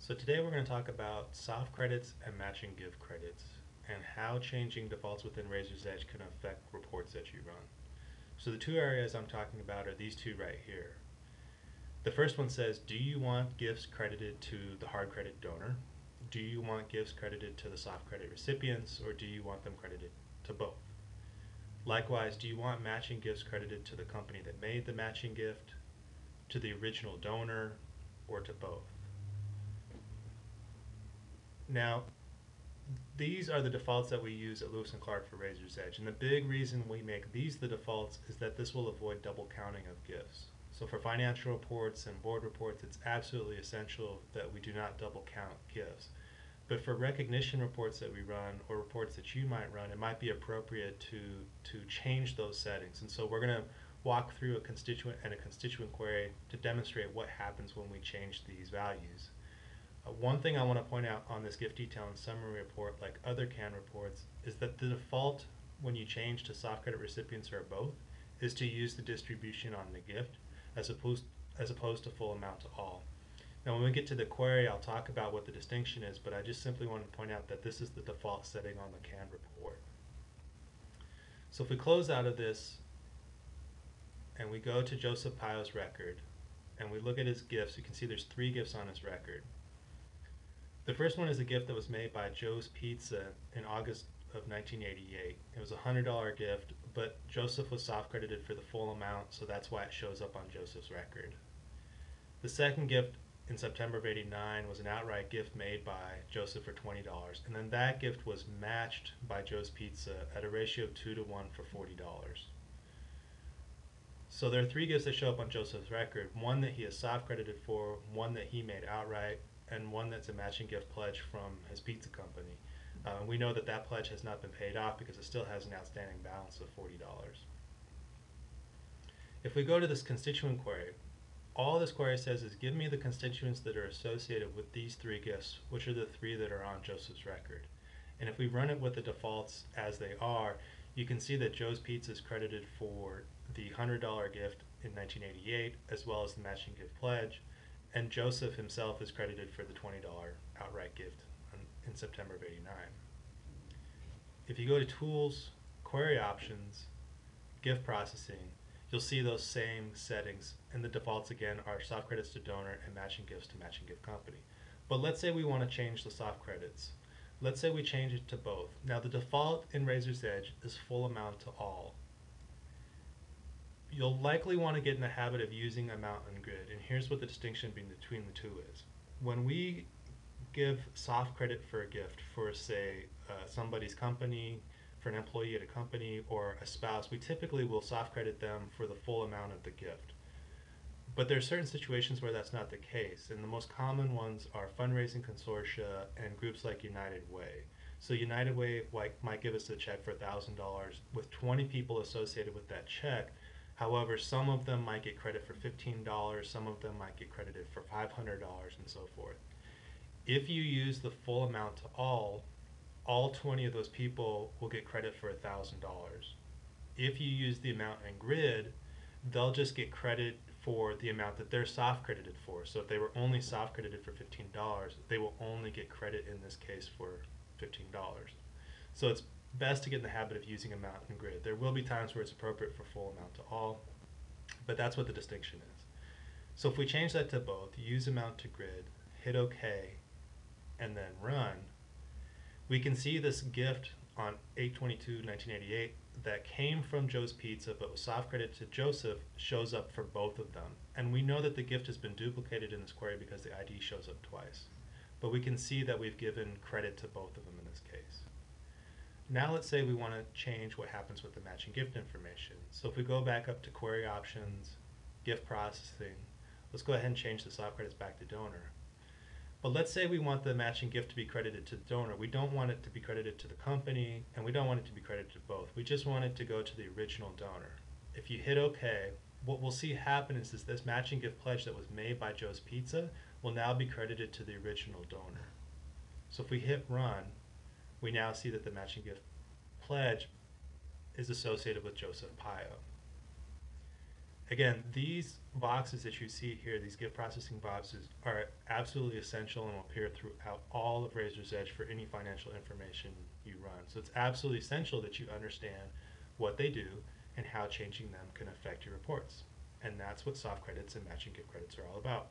So today we're going to talk about soft credits and matching gift credits and how changing defaults within Razor's Edge can affect reports that you run. So the two areas I'm talking about are these two right here. The first one says, do you want gifts credited to the hard credit donor? Do you want gifts credited to the soft credit recipients, or do you want them credited to both? Likewise, do you want matching gifts credited to the company that made the matching gift, to the original donor, or to both? Now, these are the defaults that we use at Lewis and Clark for Razor's Edge. And the big reason we make these the defaults is that this will avoid double counting of gifts. So for financial reports and board reports, it's absolutely essential that we do not double count gifts. But for recognition reports that we run or reports that you might run, it might be appropriate to change those settings. And so we're going to walk through a constituent and a constituent query to demonstrate what happens when we change these values. One thing I want to point out on this gift detail and summary report, like other CAN reports, is that the default when you change to soft credit recipients or both is to use the distribution on the gift as opposed to full amount to all. Now when we get to the query, I'll talk about what the distinction is, but I just simply want to point out that this is the default setting on the CAN report. So if we close out of this and we go to Joseph Pio's record and we look at his gifts, you can see there's 3 gifts on his record. The first one is a gift that was made by Joe's Pizza in August of 1988. It was a $100 gift, but Joseph was soft credited for the full amount, so that's why it shows up on Joseph's record. The second gift in September of '89 was an outright gift made by Joseph for $20, and then that gift was matched by Joe's Pizza at a ratio of 2-to-1 for $40. So there are 3 gifts that show up on Joseph's record, one that he is soft credited for, one that he made outright, and one that's a matching gift pledge from his pizza company. We know that that pledge has not been paid off because it still has an outstanding balance of $40. If we go to this constituent query, all this query says is give me the constituents that are associated with these 3 gifts, which are the 3 that are on Joseph's record. And if we run it with the defaults as they are, you can see that Joe's Pizza is credited for the $100 gift in 1988, as well as the matching gift pledge, and Joseph himself is credited for the $20 outright gift in September of '89. If you go to Tools, Query Options, Gift Processing, you'll see those same settings, and the defaults again are soft credits to donor and matching gifts to matching gift company. But let's say we want to change the soft credits. Let's say we change it to both. Now the default in Razor's Edge is full amount to all. You'll likely want to get in the habit of using amount and grid, and here's what the distinction between the two is. When we give soft credit for a gift for, say, somebody's company, for an employee at a company, or a spouse, we typically will soft credit them for the full amount of the gift. But there are certain situations where that's not the case, and the most common ones are fundraising consortia and groups like United Way. So United Way might give us a check for $1,000 with 20 people associated with that check. However, some of them might get credit for $15, some of them might get credited for $500, and so forth. If you use the full amount to all 20 of those people will get credit for $1,000. If you use the amount and grid, they'll just get credit for the amount that they're soft credited for. So if they were only soft credited for $15, they will only get credit in this case for $15. So it's best to get in the habit of using amount and grid. There will be times where it's appropriate for full amount to all, but that's what the distinction is. So if we change that to both, use amount to grid, hit OK, and then run, we can see this gift on 8/22/1988 that came from Joe's Pizza but was soft credited to Joseph shows up for both of them. And we know that the gift has been duplicated in this query because the ID shows up twice. But we can see that we've given credit to both of them in this case. Now let's say we want to change what happens with the matching gift information. So if we go back up to Query Options, Gift Processing, let's go ahead and change the soft credits back to donor. But let's say we want the matching gift to be credited to the donor. We don't want it to be credited to the company, and we don't want it to be credited to both. We just want it to go to the original donor. If you hit OK, what we'll see happen is this matching gift pledge that was made by Joe's Pizza will now be credited to the original donor. So if we hit run, we now see that the matching gift pledge is associated with Joseph Pio. Again, these boxes that you see here, these gift processing boxes, are absolutely essential and will appear throughout all of Razor's Edge for any financial information you run. So it's absolutely essential that you understand what they do and how changing them can affect your reports. And that's what soft credits and matching gift credits are all about.